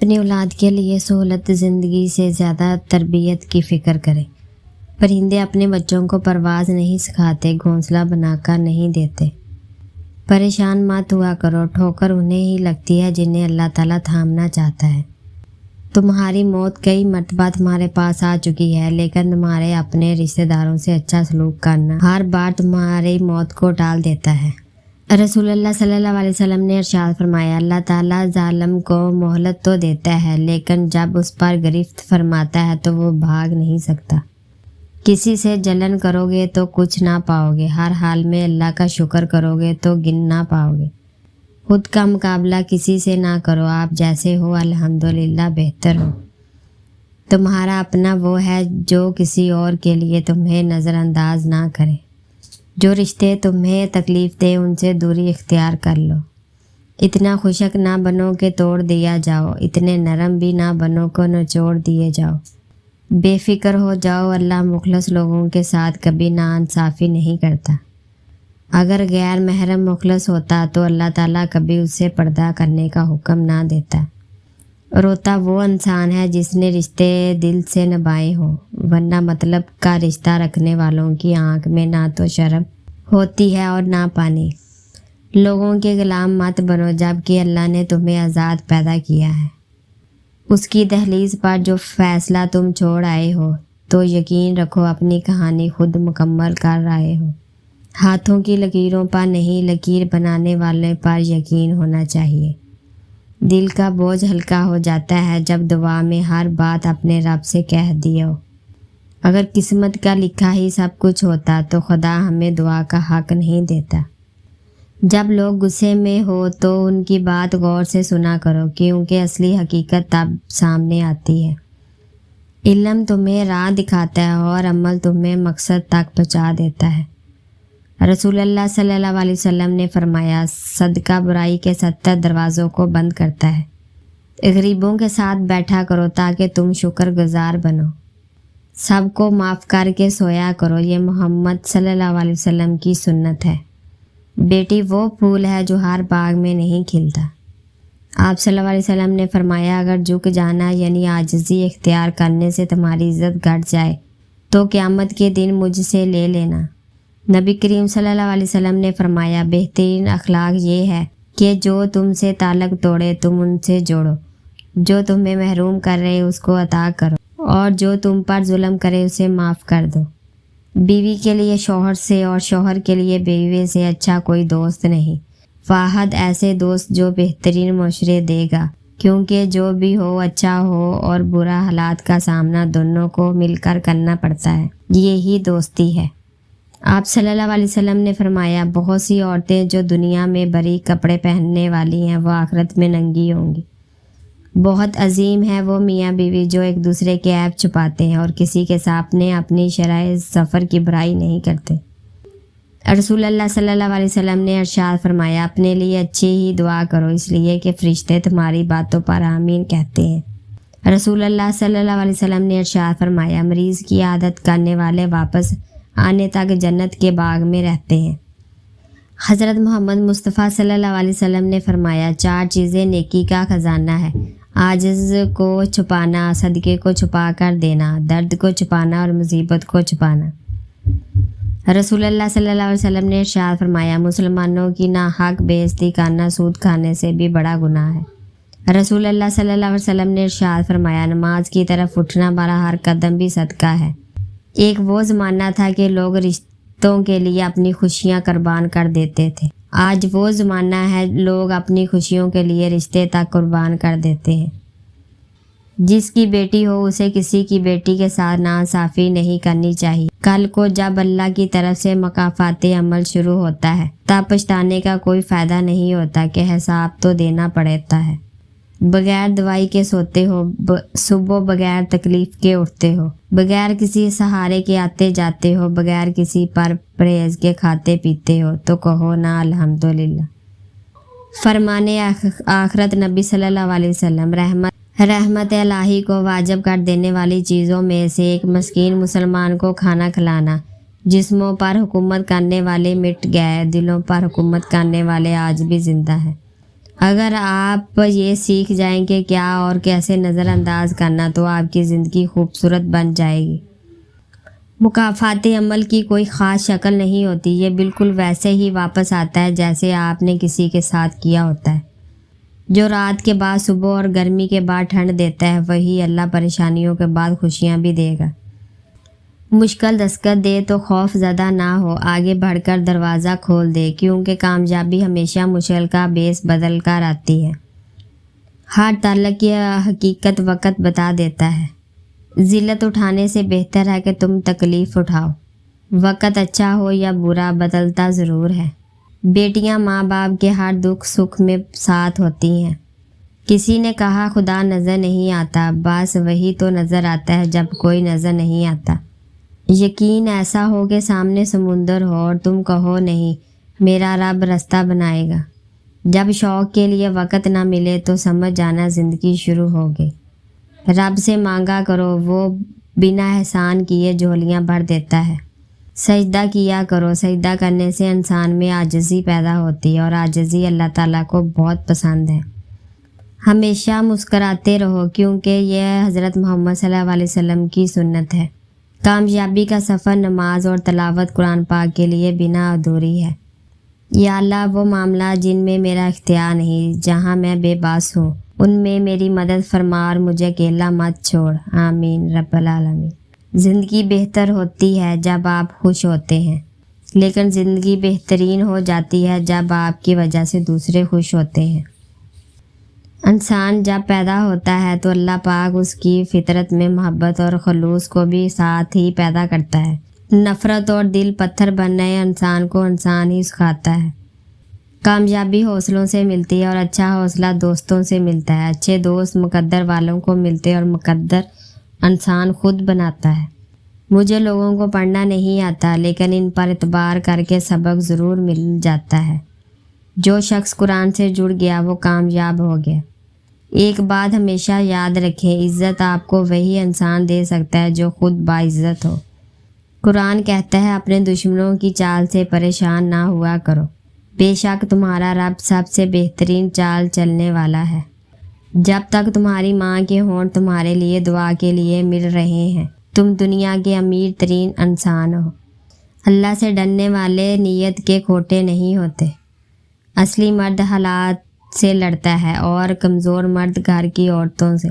اپنی اولاد کے لیے سہولت زندگی سے زیادہ تربیت کی فکر کریں۔ پرندے اپنے بچوں کو پرواز نہیں سکھاتے، گھونسلہ بنا کر نہیں دیتے۔ پریشان مت ہوا کرو، ٹھوکر انہیں ہی لگتی ہے جنہیں اللہ تعالیٰ تھامنا چاہتا ہے۔ تمہاری موت کئی مرتبہ تمہارے پاس آ چکی ہے، لیکن تمہارے اپنے رشتہ داروں سے اچھا سلوک کرنا ہر بار تمہاری موت کو ٹال دیتا ہے۔ رسول اللہ صلی اللہ علیہ وسلم نے ارشاد فرمایا، اللہ تعالیٰ ظالم کو مہلت تو دیتا ہے، لیکن جب اس پر گرفت فرماتا ہے تو وہ بھاگ نہیں سکتا۔ کسی سے جلن کرو گے تو کچھ نہ پاؤ گے، ہر حال میں اللہ کا شکر کرو گے تو گن نہ پاؤ گے۔ خود کا مقابلہ کسی سے نہ کرو، آپ جیسے ہو الحمدللہ بہتر ہو۔ تمہارا اپنا وہ ہے جو کسی اور کے لیے تمہیں نظر انداز نہ کرے۔ جو رشتے تمہیں تکلیف دے ان سے دوری اختیار کر لو۔ اتنا خشک نہ بنو کہ توڑ دیا جاؤ، اتنے نرم بھی نہ بنو کہ نچوڑ دیے جاؤ۔ بے فکر ہو جاؤ، اللہ مخلص لوگوں کے ساتھ کبھی ناانصافی نہیں کرتا۔ اگر غیر محرم مخلص ہوتا تو اللہ تعالیٰ کبھی اس سے پردہ کرنے کا حکم نہ دیتا۔ روتا وہ انسان ہے جس نے رشتے دل سے نبھائے ہوں، ورنہ مطلب کا رشتہ رکھنے والوں کی آنکھ میں نہ تو شرم ہوتی ہے اور نہ پانی۔ لوگوں کے غلام مت بنو جبکہ اللہ نے تمہیں آزاد پیدا کیا ہے۔ اس کی دہلیز پر جو فیصلہ تم چھوڑ آئے ہو تو یقین رکھو اپنی کہانی خود مکمل کر رہے ہو۔ ہاتھوں کی لکیروں پر نہیں، لکیر بنانے والے پر یقین ہونا چاہیے۔ دل کا بوجھ ہلکا ہو جاتا ہے جب دعا میں ہر بات اپنے رب سے کہہ دیو۔ اگر قسمت کا لکھا ہی سب کچھ ہوتا تو خدا ہمیں دعا کا حق نہیں دیتا۔ جب لوگ غصے میں ہو تو ان کی بات غور سے سنا کرو، کیونکہ اصلی حقیقت تب سامنے آتی ہے۔ علم تمہیں راہ دکھاتا ہے اور عمل تمہیں مقصد تک پہنچا دیتا ہے۔ رسول اللہ صلی اللہ علیہ وسلم نے فرمایا، صدقہ برائی کے 70 دروازوں کو بند کرتا ہے۔ غریبوں کے ساتھ بیٹھا کرو تاکہ تم شکر گزار بنو۔ سب کو معاف کر کے سویا کرو، یہ محمد صلی اللہ علیہ وسلم کی سنت ہے۔ بیٹی وہ پھول ہے جو ہر باغ میں نہیں کھلتا۔ آپ صلی اللہ علیہ وسلم نے فرمایا، اگر جھک جانا یعنی عاجزی اختیار کرنے سے تمہاری عزت گھٹ جائے تو قیامت کے دن مجھ سے لے لینا۔ نبی کریم صلی اللہ علیہ وسلم نے فرمایا، بہترین اخلاق یہ ہے کہ جو تم سے تعلق توڑے تم ان سے جوڑو، جو تمہیں محروم کر رہے اس کو عطا کرو، اور جو تم پر ظلم کرے اسے معاف کر دو۔ بیوی کے لیے شوہر سے اور شوہر کے لیے بیوی سے اچھا کوئی دوست نہیں۔ واحد ایسے دوست جو بہترین مشورے دے گا، کیونکہ جو بھی ہو اچھا ہو اور برا حالات کا سامنا دونوں کو مل کر کرنا پڑتا ہے، یہی دوستی ہے۔ آپ صلی اللہ علیہ وسلم نے فرمایا، بہت سی عورتیں جو دنیا میں بری کپڑے پہننے والی ہیں وہ آخرت میں ننگی ہوں گی۔ بہت عظیم ہے وہ میاں بیوی جو ایک دوسرے کے عیب چھپاتے ہیں اور کسی کے سامنے اپنی شرح سفر کی برائی نہیں کرتے۔ رسول اللہ صلی اللہ علیہ وسلم نے ارشاد فرمایا، اپنے لیے اچھی ہی دعا کرو، اس لیے کہ فرشتے تمہاری باتوں پر آمین کہتے ہیں۔ رسول اللہ صلی اللہ علیہ وسلم نے ارشاد فرمایا، مریض کی عادت کرنے والے واپس آنے تک جنت کے باغ میں رہتے ہیں۔ حضرت محمد مصطفیٰ صلی اللہ علیہ وسلم نے فرمایا، 4 چیزیں نیکی کا خزانہ ہے: عاجز کو چھپانا، صدقے کو چھپا کر دینا، درد کو چھپانا اور مصیبت کو چھپانا۔ رسول اللہ صلی اللہ علیہ وسلم نے ارشاد فرمایا، مسلمانوں کی ناحق بے عزتی کرنا سود کھانے سے بھی بڑا گناہ ہے۔ رسول اللہ صلی اللہ علیہ وسلم نے ارشاد فرمایا، نماز کی طرف اٹھنا ہمارا ہر قدم بھی صدقہ ہے۔ ایک وہ زمانہ تھا کہ لوگ رشتوں کے لیے اپنی خوشیاں قربان کر دیتے تھے، آج وہ زمانہ ہے لوگ اپنی خوشیوں کے لیے رشتے تک قربان کر دیتے ہیں۔ جس کی بیٹی ہو اسے کسی کی بیٹی کے ساتھ ناانصافی نہیں کرنی چاہیے۔ کل کو جب اللہ کی طرف سے مکافات عمل شروع ہوتا ہے تب پچھتانے کا کوئی فائدہ نہیں ہوتا کہ حساب تو دینا پڑتا ہے۔ بغیر دوائی کے سوتے ہو، صبح بغیر تکلیف کے اٹھتے ہو، بغیر کسی سہارے کے آتے جاتے ہو، بغیر کسی پر پرہیز کے کھاتے پیتے ہو تو کہو نا الحمدللہ۔ فرمانے آخرت نبی صلی اللہ علیہ وسلم، رحمت الہی کو واجب کر دینے والی چیزوں میں سے ایک مسکین مسلمان کو کھانا کھلانا۔ جسموں پر حکومت کرنے والے مٹ گئے، دلوں پر حکومت کرنے والے آج بھی زندہ ہیں۔ اگر آپ یہ سیکھ جائیں کہ کیا اور کیسے نظر انداز کرنا تو آپ کی زندگی خوبصورت بن جائے گی۔ مکافات عمل کی کوئی خاص شکل نہیں ہوتی، یہ بالکل ویسے ہی واپس آتا ہے جیسے آپ نے کسی کے ساتھ کیا ہوتا ہے۔ جو رات کے بعد صبح اور گرمی کے بعد ٹھنڈ دیتا ہے وہی اللہ پریشانیوں کے بعد خوشیاں بھی دے گا۔ مشکل دستک دے تو خوف زدہ نہ ہو، آگے بڑھ کر دروازہ کھول دے، کیونکہ کامیابی ہمیشہ مشکل کا بیس بدل کر آتی ہے۔ ہر تعلق کی حقیقت وقت بتا دیتا ہے۔ ذلت اٹھانے سے بہتر ہے کہ تم تکلیف اٹھاؤ۔ وقت اچھا ہو یا برا بدلتا ضرور ہے۔ بیٹیاں ماں باپ کے ہر دکھ سکھ میں ساتھ ہوتی ہیں۔ کسی نے کہا خدا نظر نہیں آتا، بس وہی تو نظر آتا ہے جب کوئی نظر نہیں آتا۔ یقین ایسا ہو کہ سامنے سمندر ہو اور تم کہو نہیں، میرا رب راستہ بنائے گا۔ جب شوق کے لیے وقت نہ ملے تو سمجھ جانا زندگی شروع ہو گئی۔ رب سے مانگا کرو، وہ بنا احسان کیے جھولیاں بھر دیتا ہے۔ سجدہ کیا کرو، سجدہ کرنے سے انسان میں عاجزی پیدا ہوتی ہے اور عاجزی اللہ تعالیٰ کو بہت پسند ہے۔ ہمیشہ مسکراتے رہو کیونکہ یہ حضرت محمد صلی اللہ علیہ وسلم کی سنت ہے۔ کامیابی کا سفر نماز اور تلاوت قرآن پاک کے لیے بنا ادھوری ہے۔ یا اللہ وہ معاملہ جن میں میرا اختیار نہیں، جہاں میں بے باس ہوں، ان میں میری مدد فرما اور مجھے اکیلا مت چھوڑ، آمین رب العالمین۔ زندگی بہتر ہوتی ہے جب آپ خوش ہوتے ہیں، لیکن زندگی بہترین ہو جاتی ہے جب آپ کی وجہ سے دوسرے خوش ہوتے ہیں۔ انسان جب پیدا ہوتا ہے تو اللہ پاک اس کی فطرت میں محبت اور خلوص کو بھی ساتھ ہی پیدا کرتا ہے۔ نفرت اور دل پتھر بننے انسان کو انسان ہی سکھاتا ہے۔ کامیابی حوصلوں سے ملتی ہے اور اچھا حوصلہ دوستوں سے ملتا ہے۔ اچھے دوست مقدر والوں کو ملتے اور مقدر انسان خود بناتا ہے۔ مجھے لوگوں کو پڑھنا نہیں آتا، لیکن ان پر اعتبار کر کے سبق ضرور مل جاتا ہے۔ جو شخص قرآن سے جڑ گیا وہ کامیاب ہو گیا۔ ایک بات ہمیشہ یاد رکھیں، عزت آپ کو وہی انسان دے سکتا ہے جو خود باعزت ہو۔ قرآن کہتا ہے اپنے دشمنوں کی چال سے پریشان نہ ہوا کرو، بے شک تمہارا رب سب سے بہترین چال چلنے والا ہے۔ جب تک تمہاری ماں کے ہونٹ تمہارے لیے دعا کے لیے مل رہے ہیں، تم دنیا کے امیر ترین انسان ہو۔ اللہ سے ڈرنے والے نیت کے کھوٹے نہیں ہوتے۔ اصلی مرد حالات سے لڑتا ہے اور کمزور مرد گھر کی عورتوں سے۔